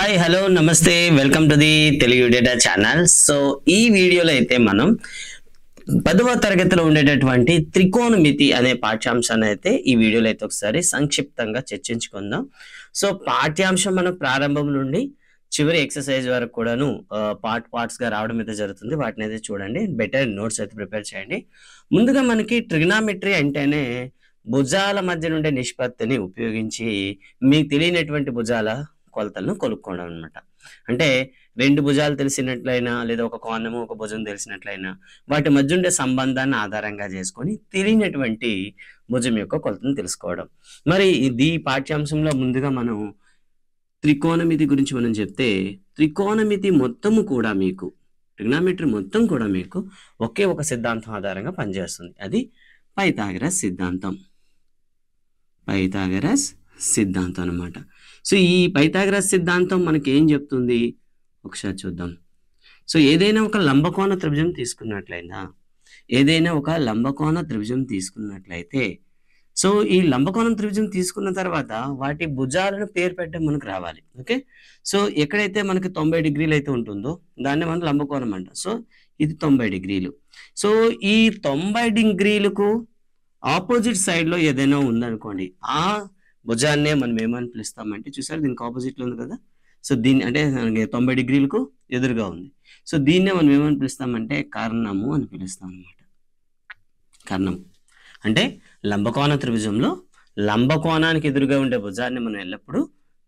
Hi hello నమస్తే welcome to the Telugu data channel. So ఈ వీడియోలో అయితే మనం 10వ తరగతిలో ఉండేటటువంటి త్రికోణమితి అనే పాఠ్యాంశాన్ని అయితే ఈ వీడియోలో అయితే ఒకసారి సంక్షిప్తంగా చర్చించుకుందాం. సో పాఠ్యాంశం మనం ప్రారంభం నుండి చివరి ఎక్సర్సైజ్ వరకు కూడాను పార్ట్స్ గా రావడం అయితే జరుగుతుంది. వాటిని అయితే చూడండి, బెటర్ నోట్స్ అయితే ప్రిపేర్ చేయండి. ముందుగా మనకి ట్రిగ్నామెట్రీ అంటేనే భుజాల మధ్య నుండే నిష్పత్తిని ఉపయోగించి మీకు తెలియనటువంటి భుజాల కొలతలను కొలుక్కోవడం అనమాట. అంటే రెండు భుజాలు తెలిసినట్లయినా లేదా ఒక కోణము ఒక భుజం తెలిసినట్లయినా వాటి మధ్య ఉండే సంబంధాన్ని ఆధారంగా చేసుకొని తెలియనటువంటి భుజం యొక్క కొలతను తెలుసుకోవడం. మరి ఈ పాఠ్యాంశంలో ముందుగా మనం త్రికోణమితి గురించి మనం చెప్తే, త్రికోణమితి మొత్తము కూడా మీకు ట్రిగ్నామెట్రీ మొత్తం కూడా మీకు ఒకే ఒక సిద్ధాంతం ఆధారంగా పనిచేస్తుంది. అది పైథాగరస్ సిద్ధాంతం. పైథాగరస్ సిద్ధాంతం అన్నమాట. సో ఈ పైథాగరస్ సిద్ధాంతం మనకి ఏం చెప్తుంది ఒకసారి చూద్దాం. సో ఏదైనా ఒక లంబకోణ త్రిభుజం తీసుకున్నట్లయితే సో ఈ లంబకోణం త్రిభుజం తీసుకున్న తర్వాత వాటి భుజాలను పేరు పెట్టడం మనకు రావాలి. ఓకే, సో ఎక్కడైతే మనకి 90 డిగ్రీలు అయితే ఉంటుందో దాన్ని మనం లంబకోణం అంటాం. సో ఇది 90 డిగ్రీలు. సో ఈ 90 డిగ్రీలకు ఆపోజిట్ సైడ్ లో ఏదైనా ఉందనుకోండి, ఆ భుజాన్నే మనం ఏమని పిలుస్తామంటే, చూసారు దీనికి ఆపోజిట్ లో ఉంది కదా, సో దీన్ని అంటే 90 డిగ్రీలకు ఎదురుగా ఉంది. సో దీన్నే మనం ఏమని పిలుస్తామంటే కర్ణము అని పిలుస్తాం అనమాట. కర్ణం అంటే లంబకోణ త్రిభుజంలో లంబకోణానికి ఎదురుగా ఉండే భుజాన్ని మనం ఎల్లప్పుడూ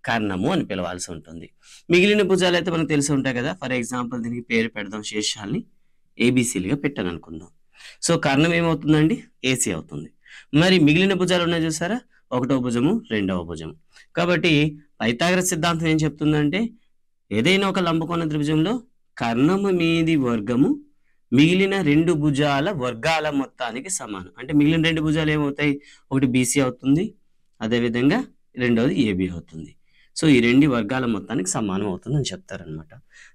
కర్ణము అని పిలవాల్సి ఉంటుంది. మిగిలిన భుజాలు అయితే మనకు తెలిసి ఉంటాయి కదా. ఫర్ ఎగ్జాంపుల్ దీనికి పేరు పెడదాం, శీర్షాల్ని ఏబిసిలుగా పెట్టాను అనుకుందాం. సో కర్ణం ఏమవుతుందండి, ఏసీ అవుతుంది. మరి మిగిలిన భుజాలు ఉన్నాయి చూసారా, ఒకటవ భుజము రెండవ భుజము. కాబట్టి పైథాగరస్ సిద్ధాంతం ఏం చెప్తుందంటే, ఏదైనా ఒక లంబకోణ త్రిభుజంలో కర్ణము మీది వర్గము మిగిలిన రెండు భుజాల వర్గాల మొత్తానికి సమానం. అంటే మిగిలిన రెండు భుజాలు ఏమవుతాయి, ఒకటి బీసీ అవుతుంది, అదేవిధంగా రెండవది ఏబి అవుతుంది. సో ఈ రెండు వర్గాల మొత్తానికి సమానం అవుతుంది అని చెప్తారనమాట.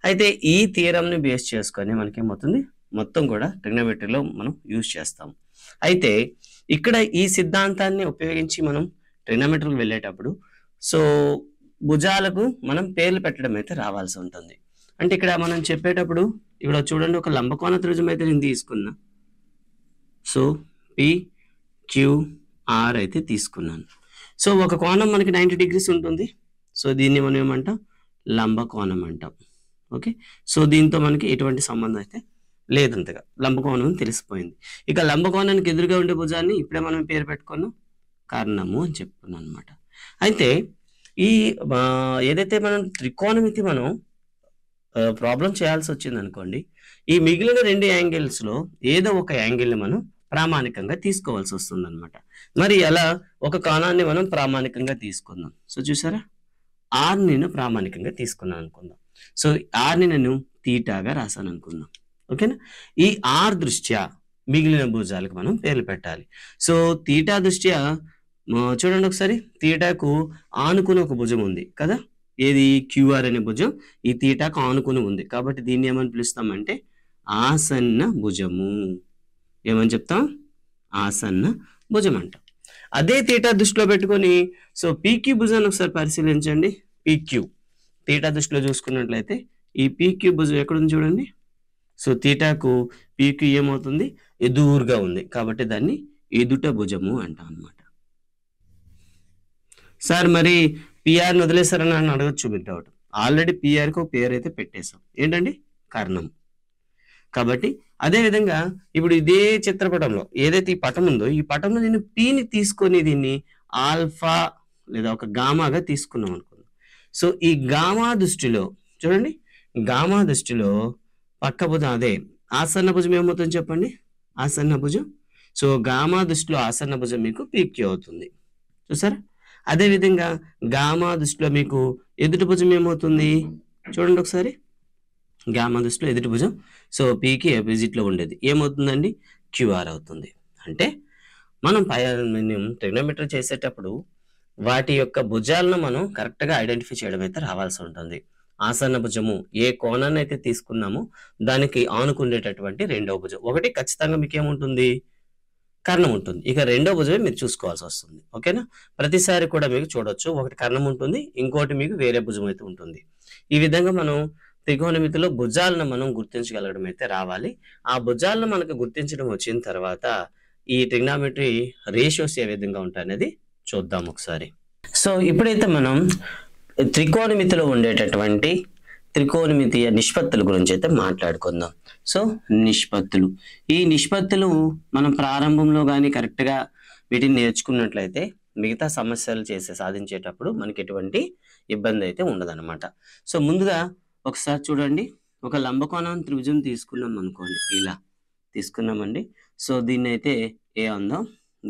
అయితే ఈ థియరంని బేస్ చేసుకొని మనకేమవుతుంది, మొత్తం కూడా ట్రిగ్నోమెట్రీలో మనం యూజ్ చేస్తాం. అయితే ఇక్కడ ఈ సిద్ధాంతాన్ని ఉపయోగించి మనం ట్రిగ్నోమెట్రీకి వెళ్ళేటప్పుడు సో భుజాలకు మనం పేర్లు పెట్టడం అయితే రావాల్సి ఉంటుంది. అంటే ఇక్కడ మనం చెప్పేటప్పుడు ఇక్కడ చూడండి, ఒక లంబకోణ త్రిభుజం అయితే నేను తీసుకున్నా. సో PQR అయితే తీసుకున్నాను. సో ఒక కోణం మనకి 90 డిగ్రీస్ ఉంటుంది. సో దీన్ని మనం ఏమంటాం, లంబకోణం అంటాం. ఓకే, సో దీంతో మనకి ఎటువంటి సంబంధం అయితే లేదంతగా, లంబకోణం తెలిసిపోయింది. ఇక లంబకోణానికి ఎదురుగా ఉండే భుజాన్ని ఇప్పుడే మనం పేరు పెట్టుకున్నాం, కర్ణము అని చెప్పుకున్నాం అనమాట. అయితే ఈ ఏదైతే మనం త్రికోణమితి మనం ప్రాబ్లం చేయాల్సి వచ్చింది అనుకోండి, ఈ మిగిలిన రెండు యాంగిల్స్ లో ఏదో ఒక యాంగిల్ని మనం ప్రామాణికంగా తీసుకోవాల్సి వస్తుంది అనమాట. మరి అలా ఒక కోణాన్ని మనం ప్రామాణికంగా తీసుకుందాం. సో చూసారా, ఆర్ నేను ప్రామాణికంగా తీసుకున్నాను అనుకుందాం. సో ఆర్ని నేను తీటాగా రాసాను అనుకుందాం. ఓకేనా, ఈ ఆర్ దృష్ట్యా మిగిలిన భుజాలకు మనం పేర్లు పెట్టాలి. సో తీటా దృష్ట్యా చూడండి ఒకసారి, తీటాకు ఆనుకుని ఒక భుజం ఉంది కదా, ఏది క్యూఆర్ అనే భుజం ఈ తీటాకు ఆనుకుని ఉంది. కాబట్టి దీన్ని ఏమని పిలుస్తామంటే ఆసన్న భుజము. ఏమని చెప్తాం, ఆసన్న భుజం అంటాం. అదే తీటా దృష్టిలో పెట్టుకొని సో పీక్యూ భుజాన్ని ఒకసారి పరిశీలించండి. పీక్యూ తీటా దృష్టిలో చూసుకున్నట్లయితే ఈ పీక్యూ భుజం ఎక్కడుంది చూడండి. సో తీటాకు పీక్యూ ఏమవుతుంది, ఎదురుగా ఉంది. కాబట్టి దాన్ని ఎదుట భుజము అంటాం అన్నమాట. సార్ మరి పిఆర్ని వదిలేసారని నన్ను అడగచ్చు మీరు డౌట్. ఆల్రెడీ పిఆర్కి ఒక పేరు అయితే పెట్టేశాం, ఏంటండి, కర్ణం. కాబట్టి అదే విధంగా ఇప్పుడు ఇదే చిత్రపటంలో ఏదైతే ఈ పటం ఉందో, ఈ పటంలో నేను పీని తీసుకొని దీన్ని ఆల్ఫా లేదా ఒక గామాగా తీసుకున్నాం అనుకుందాం. సో ఈ గామా దృష్టిలో చూడండి, గామా దృష్టిలో పక్క భుజం అదే ఆసన్న భుజం ఏమవుతుంది చెప్పండి, ఆసన్న భుజం. సో గామా దృష్టిలో ఆసన్న భుజం మీకు పీక్యూ అవుతుంది. చూసారా, అదే విధంగా గామా దృష్టిలో మీకు ఎదుటి భుజం ఏమవుతుంది చూడండి ఒకసారి, గామా దృష్టిలో ఎదుటి భుజం సో పీకి ఆపోజిట్ లో ఉండేది ఏమవుతుందండి, క్యూఆర్ అవుతుంది. అంటే మనం ట్రిగ్నోమెట్రీ చేసేటప్పుడు వాటి యొక్క భుజాలను మనం కరెక్ట్ గా ఐడెంటిఫై చేయడం అయితే రావాల్సి ఉంటుంది. ఆసన్న భుజము ఏ కోణాన్ని అయితే తీసుకున్నామో దానికి ఆనుకుండేటటువంటి రెండవ భుజం ఒకటి ఖచ్చితంగా మీకు ఏముంటుంది, కర్ణం ఉంటుంది. ఇక రెండో భుజమే మీరు చూసుకోవాల్సి వస్తుంది. ఓకేనా? ప్రతిసారి కూడా మీకు చూడొచ్చు. ఒకటి కర్ణం ఉంటుంది, ఇంకోటి మీకు వేరే భుజం అయితే ఉంటుంది. ఈ విధంగా మనం త్రికోణమితిలో భుజాలను మనం గుర్తించగలగడం అయితే రావాలి. ఆ భుజాలను మనకు గుర్తించడం వచ్చిన తర్వాత ఈ ట్రిగ్నామెట్రీ రేషియోస్ ఏ విధంగా ఉంటాయనేది చూద్దాం ఒకసారి. సో ఇప్పుడైతే మనం త్రికోణమితిలో ఉండేటటువంటి త్రికోణమితీయ నిష్పత్తుల గురించి అయితే మాట్లాడుకుందాం. సో నిష్పత్తులు, ఈ నిష్పత్తులు మనం ప్రారంభంలో కానీ కరెక్ట్గా వీటిని నేర్చుకున్నట్లయితే మిగతా సమస్యలు సాధించేటప్పుడు మనకి ఎటువంటి ఇబ్బంది అయితే ఉండదన్నమాట. సో ముందుగా ఒకసారి చూడండి, ఒక లంబకోణం త్రిభుజం తీసుకున్నాం అనుకోండి, ఇలా తీసుకున్నామండి. సో దీన్ని అయితే ఏ అందాం,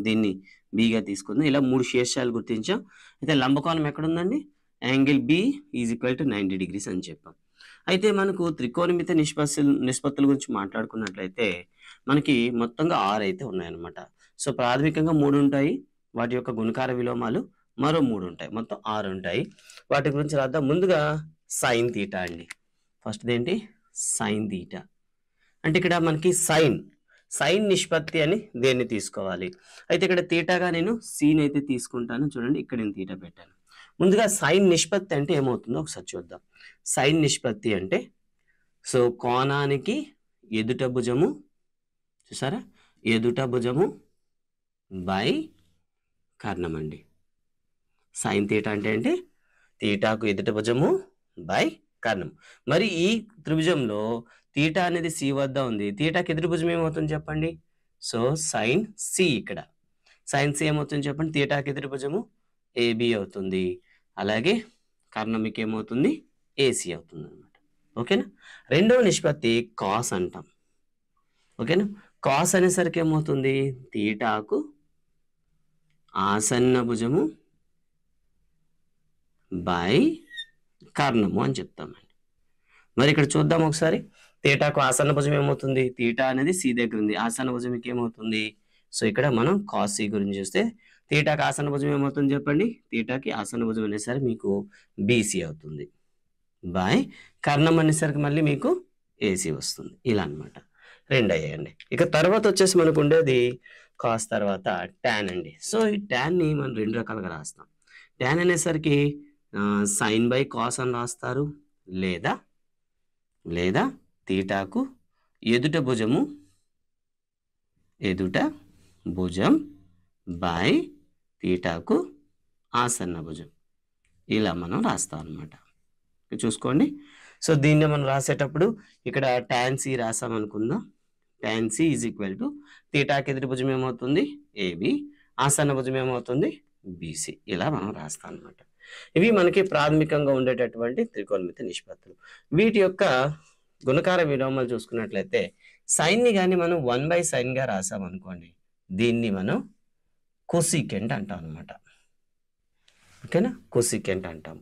దీన్ని బిగా తీసుకుందాం. ఇలా 3 శీర్షాలు గుర్తించాం. అయితే లంబకోణం ఎక్కడుందండి, angle B is equal to 90 degrees అని చెప్పాం. అయితే మనకు త్రికోణమితి నిష్పత్తుల గురించి మాట్లాడుకున్నట్లయితే మనకి మొత్తంగా 6 అయితే ఉన్నాయన్నమాట. సో ప్రాథమికంగా 3 ఉంటాయి, వాటి యొక్క గుణకార విలోమాలు మరో 3 ఉంటాయి, మొత్తం 6 ఉంటాయి. వాటి గురించి రాద్దాం. ముందుగా సైన్ తీటా అండి. ఫస్ట్ ఏంటి, సైన్ తీటా. అంటే ఇక్కడ మనకి సైన్ నిష్పత్తి అని దేన్ని తీసుకోవాలి. అయితే ఇక్కడ తీటాగా నేను సీన్ అయితే తీసుకుంటాను. చూడండి, ఇక్కడ నేను తీటా పెట్టాను. ముందుగా సైన్ నిష్పత్తి అంటే ఏమవుతుందో ఒకసారి చూద్దాం. సైన్ నిష్పత్తి అంటే సో కోణానికి ఎదుట భుజము, చూసారా, ఎదుట భుజము బై కర్ణం అండి. సైన్ తీటా అంటే ఏంటి, తీటాకు ఎదుట భుజము బై కర్ణం. మరి ఈ త్రిభుజంలో తీటా అనేది సి వద్ద ఉంది, తీటాకి ఎదురు భుజం ఏమవుతుంది చెప్పండి. సో సైన్ సి, ఇక్కడ సైన్ సి ఏమవుతుంది చెప్పండి, తీటాకి ఎదురు భుజము ఏబి అవుతుంది. అలాగే కర్ణమికి ఏమవుతుంది, ఏసీ అవుతుంది అనమాట. ఓకేనా? రెండవ నిష్పత్తి కాస్ అంటాం. ఓకేనా? కాస్ అనేసరికి ఏమవుతుంది, తీటాకు ఆసన్న భుజము బై కర్ణము అని చెప్తామండి. మరి ఇక్కడ చూద్దాం ఒకసారి. తీటాకు ఆసన్న భుజం ఏమవుతుంది, తీటా అనేది సి దగ్గర ఉంది, ఆసన్న భుజంకి ఏమవుతుంది. సో ఇక్కడ మనం కాస్ సి గురించి చూస్తే తీటాకి ఆసన్న భుజం ఏమవుతుంది చెప్పండి, తీటాకి ఆసన్న భుజం అనేసరికి మీకు బీసీ అవుతుంది బై కర్ణం అనేసరికి మళ్ళీ మీకు ఏసీ వస్తుంది. ఇలా అనమాట. 2 అయ్యాయండి. ఇక తర్వాత వచ్చేసి మనకు ఉండేది కాస్ తర్వాత టాన్ అండి. సో ఈ టాన్ని మనం 2 రకాలుగా రాస్తాం. టాన్ అనేసరికి సైన్ బై కాస్ అని రాస్తారు, లేదా తీటాకు ఎదుట భుజం బై తీటాకు ఆసన్న భుజం, ఇలా మనం రాస్తాం అనమాట. చూసుకోండి. సో దీన్ని మనం రాసేటప్పుడు ఇక్కడ టాన్ సి రాసాం అనుకుందాం. Tan C is equal to తీటాకి ఎదుటి భుజం ఏమవుతుంది, ఏబి, ఆసన్న భుజం ఏమవుతుంది, బీసీ. ఇలా మనం రాస్తాం అనమాట. ఇవి మనకి ప్రాథమికంగా ఉండేటటువంటి త్రికోణమితి నిష్పత్తులు. వీటి యొక్క గుణకార విలోమాలు చూసుకున్నట్లయితే సైన్ని కానీ మనం 1/sin గా రాసాం అనుకోండి, దీన్ని మనం కోసికెంట్ అంటాం అనమాట. ఓకేనా? కోసికెంట్ అంటాం.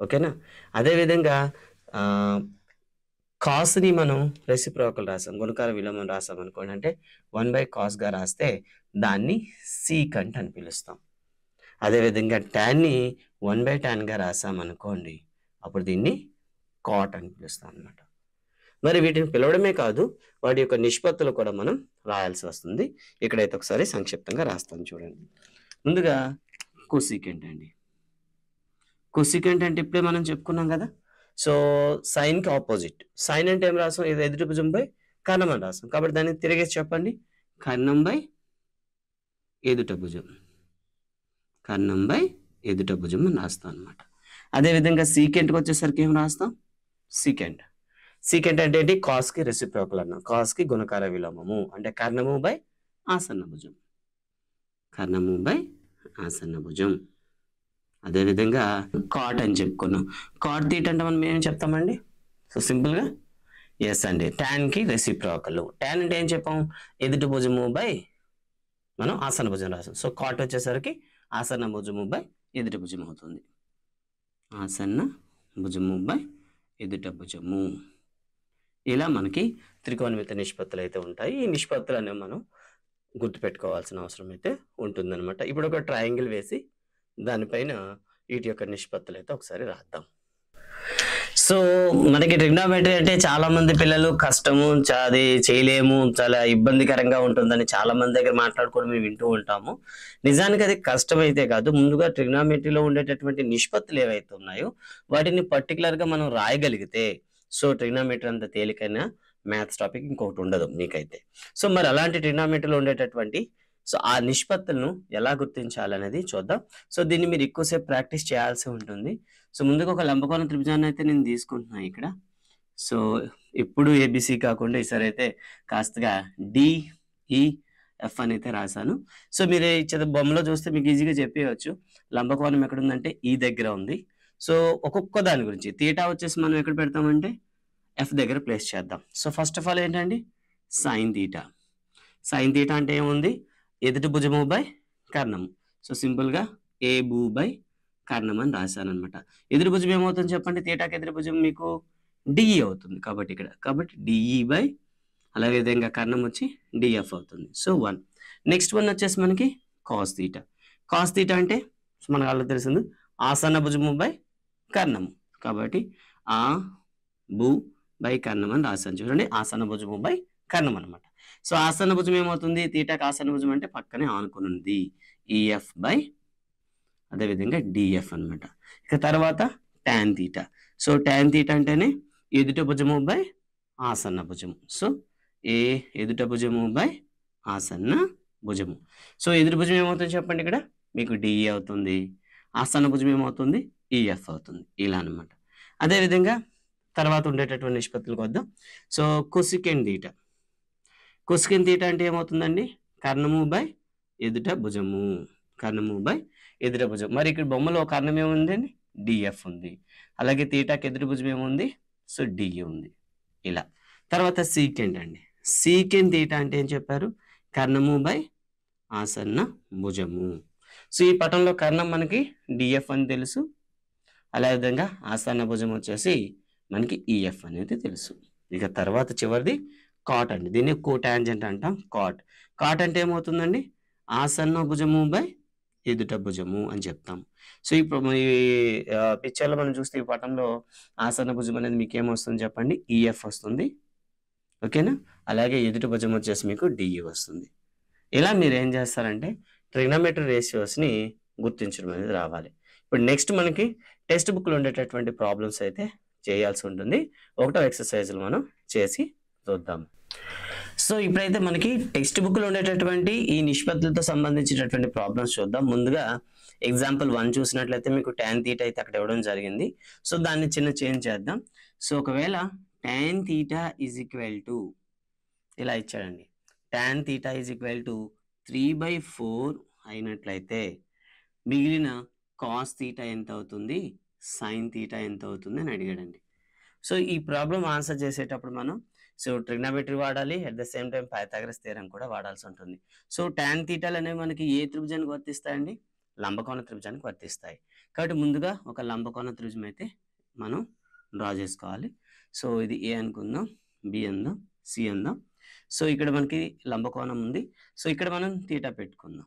ఓకేనా? అదేవిధంగా కాస్ని మనం రెసిప్రోకల్ రాసాం, గుణకార విలోమం రాసాం అనుకోండి, అంటే 1/cos గా రాస్తే దాన్ని సీకంట్ అని పిలుస్తాం. అదేవిధంగా టాన్ని 1/tan గా రాసాం అనుకోండి, అప్పుడు దీన్ని కాట్ అని పిలుస్తాం అనమాట. మరి వీటిని పిలవడమే కాదు, వాటి యొక్క నిష్పత్తులు కూడా మనం రాయాల్సి వస్తుంది. ఇక్కడైతే ఒకసారి సంక్షిప్తంగా రాస్తాను చూడండి. ముందుగా కోసికెంట్ అండి. కోసికెంట్ అంటే ఇప్పుడే మనం చెప్పుకున్నాం కదా. So సైన్కి opposite. సైన్ అంటే ఏం రాసాం, ఇది ఎదుటి భుజంపై కర్ణం అని రాసాం, కాబట్టి దాన్ని తిరిగేసి చెప్పండి, కర్ణం బై ఎదుట భుజం, కర్ణం బై ఎదుట భుజం అని రాస్తాం అనమాట. అదేవిధంగా సీకెంట్కి వచ్చేసరికి ఏం రాస్తాం, సీకెంట్. సీకెంట్ అంటే ఏంటి, కాస్కి రెసిప్రోకల్ అన్నాం, కాస్కి గుణకార విలోమము, అంటే కర్ణము బై ఆసన్న భుజం, కర్ణము బై ఆసన్న భుజం. అదేవిధంగా కాట్ అని చెప్పుకున్నాం. కాట్ తీట అంటే మనం ఏం చెప్తామండి, సో సింపుల్గా ఎస్ అండి, టాన్కి రెసిప్రోకల్. టాన్ అంటే ఏం చెప్పాం, ఎదుటి భుజము బై మనం ఆసన్న భుజం రాసాం. సో కాట్ వచ్చేసరికి ఆసన్న భుజము బై ఎదుటి భుజం అవుతుంది, ఆసన్న భుజము బై ఎదుట భుజము. ఇలా మనకి త్రికోణమితి నిష్పత్తులు అయితే ఉంటాయి. ఈ నిష్పత్తులు అనేవి మనం గుర్తుపెట్టుకోవాల్సిన అవసరం అయితే ఉంటుందన్నమాట. ఇప్పుడు ఒక ట్రయాంగిల్ వేసి దానిపైన వీటి యొక్క నిష్పత్తులు అయితే ఒకసారి రాద్దాం. సో మనకి ట్రిగ్నోమెట్రీ అంటే చాలా మంది పిల్లలు కష్టము, అది చేయలేము, చాలా ఇబ్బందికరంగా ఉంటుందని చాలా మంది దగ్గర మాట్లాడుకోవడం మేము వింటూ ఉంటాము. నిజానికి అది కష్టమైతే కాదు. ముందుగా ట్రిగ్నోమెట్రీలో ఉండేటటువంటి నిష్పత్తులు ఏవైతే ఉన్నాయో వాటిని పర్టికులర్గా మనం రాయగలిగితే సో ట్రిగ్నోమెట్రీ అంత తేలికైన మ్యాథ్స్ టాపిక్ ఇంకొకటి ఉండదు మీకైతే. సో మరి అలాంటి ట్రిగ్నోమెట్రీలో ఉండేటటువంటి సో ఆ నిష్పత్తులను ఎలా గుర్తించాలనేది చూద్దాం. సో దీన్ని మీరు ఎక్కువసేపు ప్రాక్టీస్ చేయాల్సి ఉంటుంది. సో ముందుగా ఒక లంబకోణ త్రిభుజాన్ని అయితే నేను తీసుకుంటున్నాను ఇక్కడ. సో ఇప్పుడు ఏబిసి కాకుండా ఈసారి అయితే కాస్తగా డిఈఎఫ్ అని అయితే రాశాను. సో మీరు ఇచ్చే బొమ్మలో చూస్తే మీకు ఈజీగా చెప్పేయచ్చు లంబకోణం ఎక్కడ ఉందంటే ఈ దగ్గర ఉంది. సో ఒక్కొక్క దాని గురించి తీటా వచ్చేసి మనం ఎక్కడ పెడతామంటే ఎఫ్ దగ్గర ప్లేస్ చేద్దాం. సో ఫస్ట్ ఆఫ్ ఆల్ ఏంటండి సైన్ తీటా. సైన్ తీటా అంటే ఏముంది ఎదుటి భుజము బై కర్ణము. సో సింపుల్గా ఏ భూ బై కర్ణం అని రాశాను అనమాట. ఎదురు భుజం ఏమవుతుంది చెప్పండి తీటాకి ఎదురు భుజం మీకు డిఈ అవుతుంది కాబట్టి ఇక్కడ కాబట్టి డిఈ బై అలాగే విధంగా కర్ణం వచ్చి డిఎఫ్ అవుతుంది. సో 1 నెక్స్ట్ 1 వచ్చేసి మనకి కాస్ తీటా. కాస్ తీటా అంటే మనకు అలా తెలిసింది ఆసన్న భుజము బై కర్ణము కాబట్టి ఆ భూ బై కర్ణం అని రాశాను చూడండి ఆసన్న భుజము బై కర్ణం అనమాట. సో ఆసన్న భుజం ఏమవుతుంది తీటాకి ఆసన్న భుజం అంటే పక్కనే ఆనుకుని ఉంది ఈఎఫ్ బై అదేవిధంగా డిఎఫ్ అనమాట. ఇక తర్వాత tan theta. So tan theta అంటేనే ఎదుట భుజము బై ఆసన్న భుజము. సో ఏ ఎదుట భుజము బై ఆసన్న భుజము. సో ఎదురు భుజం ఏమవుతుంది చెప్పండి ఇక్కడ మీకు డిఈ అవుతుంది, ఆసన్న భుజం ఏమవుతుంది ఈఎఫ్ అవుతుంది ఇలా అనమాట. అదేవిధంగా తర్వాత ఉండేటటువంటి నిష్పత్తులకు వద్దాం. So cosecant theta. Cosecant theta అంటే ఏమవుతుందండి కర్ణము బై ఎదుట భుజము, కర్ణము బై ఎదుట భుజం. మరి ఇక్కడ బొమ్మలో కర్ణం ఏముందండి డిఎఫ్ ఉంది, అలాగే తీటాకి ఎదురు భుజం ఏముంది సో డిఈ ఉంది ఇలా. తర్వాత సీకెంట్ అండి. సీకెంట్ తీటా అంటే ఏం చెప్పారు కర్ణము బై ఆసన్న భుజము. సో ఈ పటంలో కర్ణం మనకి డిఎఫ్ అని తెలుసు, అలా విధంగా ఆసన్న భుజం వచ్చేసి మనకి ఈఎఫ్ అనేది తెలుసు. ఇక తర్వాత చివరిది కాట్ అండి. దీన్ని కోటాంజెంట్ అంటాం కాట్. కాట్ అంటే ఏమవుతుందండి ఆసన్న భుజము బై ఎదుట భుజము అని చెప్తాం. సో ఇప్పుడు ఈ పిక్చర్లో మనం చూస్తే ఈ పటంలో ఆసన్న భుజం అనేది మీకు ఏమొస్తుంది చెప్పండి ఈఎఫ్ వస్తుంది ఓకేనా, అలాగే ఎదుట భుజం వచ్చేసి మీకు డిఈ వస్తుంది. ఇలా మీరు ఏం చేస్తారంటే ట్రిగ్నోమెట్రీ రేషియోస్ని గుర్తించడం అనేది రావాలి. ఇప్పుడు నెక్స్ట్ మనకి టెక్స్ట్ బుక్లో ఉండేటటువంటి ప్రాబ్లమ్స్ అయితే చేయాల్సి ఉంటుంది. ఒకటో ఎక్సర్సైజ్లు మనం చేసి చూద్దాం. సో ఇప్పుడైతే మనకి టెక్స్ట్ బుక్లో ఉండేటటువంటి ఈ నిష్పత్తులతో సంబంధించినటువంటి ప్రాబ్లమ్స్ చూద్దాం. ముందుగా ఎగ్జాంపుల్ 1 చూసినట్లయితే మీకు tan తీటా అయితే అక్కడ ఇవ్వడం జరిగింది. సో దాన్ని చిన్న చేంజ్ చేద్దాం. సో ఒకవేళ tan theta is equal to ఇలా ఇచ్చాడండి tan theta is equal to 3/4 అయినట్లయితే మిగిలిన కాస్ తీటా ఎంత అవుతుంది సైన్ తీటా ఎంత అవుతుంది అని అడిగాడండి. సో ఈ ప్రాబ్లం ఆన్సర్ చేసేటప్పుడు మనం సో ట్రిగ్నోమెట్రీ వాడాలి, at the same time Pythagoras theorem కూడా వాడాల్సి ఉంటుంది. సో tan తీటాలు అనేవి మనకి ఏ త్రిభుజానికి వర్తిస్తాయండి లంబకోణ త్రిభుజానికి వర్తిస్తాయి. కాబట్టి ముందుగా ఒక లంబకోణ త్రిభుజం అయితే మనం డ్రా చేసుకోవాలి. సో ఇది ఏ అనుకుందాం, బి అందాం, సి అందాం. సో ఇక్కడ మనకి లంబకోణం ఉంది. సో ఇక్కడ మనం తీటా పెట్టుకుందాం.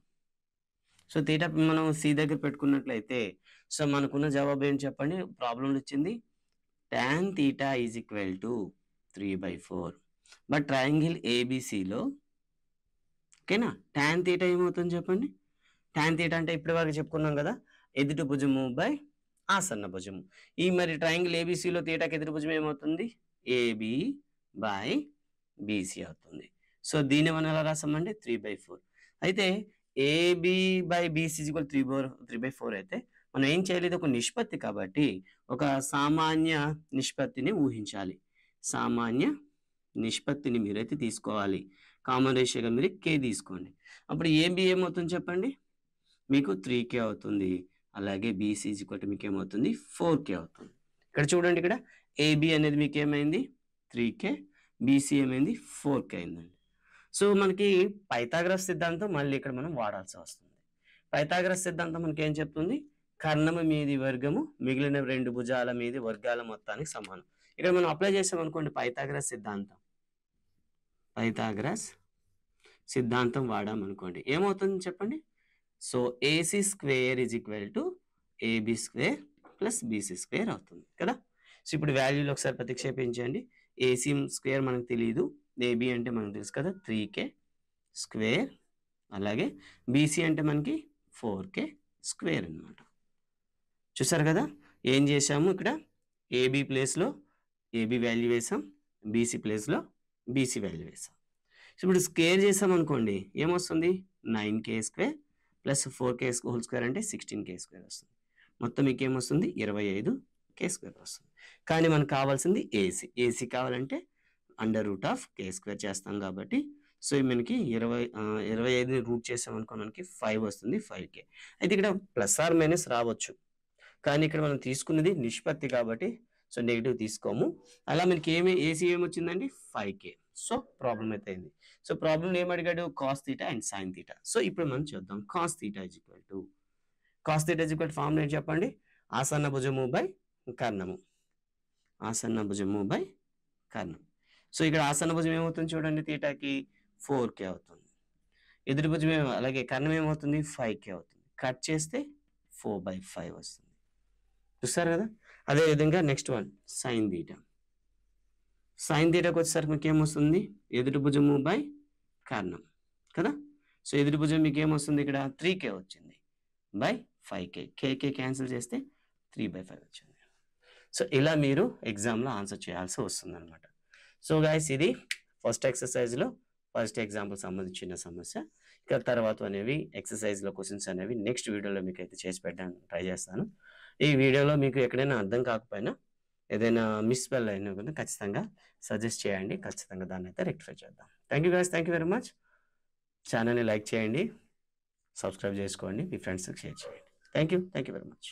సో తీటా మనం సి దగ్గర పెట్టుకున్నట్లయితే సో మనకున్న జవాబు ఏంటి చెప్పండి ప్రాబ్లంలో ఇచ్చింది tan theta is equal to 3/4. But triangle ఏబిసిలో ఓకేనా tan తీటా ఏమవుతుంది చెప్పండి tan తీటా అంటే ఇప్పటి వరకు చెప్పుకున్నాం కదా ఎదుటి భుజము బై ఆసన్న భుజము. ఈ మరి ట్రయాంగిల్ ఏబిసిలో తీటాకి ఎదురు భుజం ఏమవుతుంది ఏబి బై బీసీ అవుతుంది. సో దీన్ని మనం ఎలా రాసామండి 3/4. అయితే ఏబి బై బీసీ 3/4 అయితే మనం ఏం చేయలేదు ఒక నిష్పత్తి కాబట్టి ఒక సామాన్య నిష్పత్తిని ఊహించాలి. సామాన్య నిష్పత్తిని మీరైతే తీసుకోవాలి. కామన్ రేషియోగా మీరు కే తీసుకోండి. అప్పుడు ఏబి ఏమవుతుంది చెప్పండి మీకు 3k అవుతుంది, అలాగే బీసీ ఈక్వల్ టు మీకు ఏమవుతుంది 4k అవుతుంది. ఇక్కడ చూడండి ఇక్కడ ఏబి అనేది మీకు ఏమైంది 3k, బీసీ ఏమైంది 4k అయిందండి. సో మనకి పైథాగరస్ సిద్ధాంతం మళ్ళీ ఇక్కడ మనం వాడాల్సి వస్తుంది. పైథాగరస్ సిద్ధాంతం మనకి ఏం చెప్తుంది కర్ణము మీది వర్గము మిగిలిన 2 భుజాల మీది వర్గాల మొత్తానికి సమానం. ఇక్కడ మనం అప్లై చేసాం అనుకోండి పైథాగరస్ సిద్ధాంతం వాడాం అనుకోండి ఏమవుతుంది చెప్పండి. So AC square is equal to AB square plus BC square అవుతుంది కదా. సో ఇప్పుడు వాల్యూలో ఒకసారి ప్రతిక్షేపించండి. ఏసీ స్క్వేర్ మనకు తెలియదు, ఏబి అంటే మనకు తెలుసు కదా 3k స్క్వేర్, అలాగే బీసీ అంటే మనకి 4k స్క్వేర్ అనమాట. చూసారు కదా ఏం చేసాము, ఇక్కడ ఏబి ప్లేస్లో ఏబి వాల్యూ వేసాం, బీసీ ప్లేస్లో బీసీ వాల్యూ వేసాం. సో ఇప్పుడు స్క్వేర్ చేసాం అనుకోండి ఏమొస్తుంది, 9k square plus 4k whole square అంటే 16k స్క్వేర్ వస్తుంది. మొత్తం మీకు ఏమొస్తుంది 25k స్క్వేర్ వస్తుంది. కానీ మనకు కావాల్సింది ఏసీ. ఏసీ కావాలంటే √k స్క్వేర్ చేస్తాం కాబట్టి సో మనకి 25ని రూట్ చేసాం అనుకో మనకి 5 వస్తుంది, 5k. అయితే ఇక్కడ ప్లస్ ఆర్ మైనస్ రావచ్చు, కానీ ఇక్కడ మనం తీసుకున్నది నిష్పత్తి కాబట్టి సో నెగిటివ్ తీసుకోము. అలా మనకి ఏసీ ఏమొచ్చిందండి 5k. సో ప్రాబ్లం అయితే అయింది. సో ప్రాబ్లం ఏం అడిగాడు, cos theta and sine theta. So ఇప్పుడు మనం చూద్దాం. Cos theta is equal to formula ఏంటి చెప్పండి, ఆసన్న భుజము బై కర్ణము. ఆసన్న భుజము బై కర్ణం. సో ఇక్కడ ఆసన్న భుజం ఏమవుతుంది చూడండి, థీటాకి 4k అవుతుంది. ఎదురు భుజం అలాగే కర్ణం ఏమవుతుంది 5k అవుతుంది. కట్ చేస్తే 4/5 వస్తుంది. చూస్తారు కదా. అదేవిధంగా next one sine theta. Sine థీటాకి వచ్చేసరికి మీకు ఏమొస్తుంది, ఎదుటి భుజము బై కర్ణం కదా. సో ఎదుటి భుజం మీకు ఏమొస్తుంది, ఇక్కడ 3k వచ్చింది బై 5k. k క్యాన్సిల్ చేస్తే 3/5 వచ్చింది. సో ఇలా మీరు ఎగ్జామ్లో ఆన్సర్ చేయాల్సి వస్తుంది అనమాట. సో గైస్ ఇది ఫస్ట్ ఎక్సర్సైజ్లో ఫస్ట్ ఎగ్జాంపుల్ సంబంధించిన సమస్య. ఇక తర్వాత అనేవి ఎక్సర్సైజ్లో క్వశ్చన్స్ అనేవి నెక్స్ట్ వీడియోలో మీకు అయితే చేసి పెట్టడానికి ట్రై చేస్తాను. ఈ వీడియోలో మీకు ఎక్కడైనా అర్థం కాకపోయినా ఏదైనా మిస్స్పెల్ అయినా కూడా ఖచ్చితంగా సజెస్ట్ చేయండి, ఖచ్చితంగా దాన్ని అయితే రెక్టిఫై చేద్దాం. Thank you guys, thank you very much. ఛానల్ని లైక్ చేయండి, సబ్స్క్రైబ్ చేసుకోండి, మీ ఫ్రెండ్స్కి షేర్ చేయండి. Thank you very much.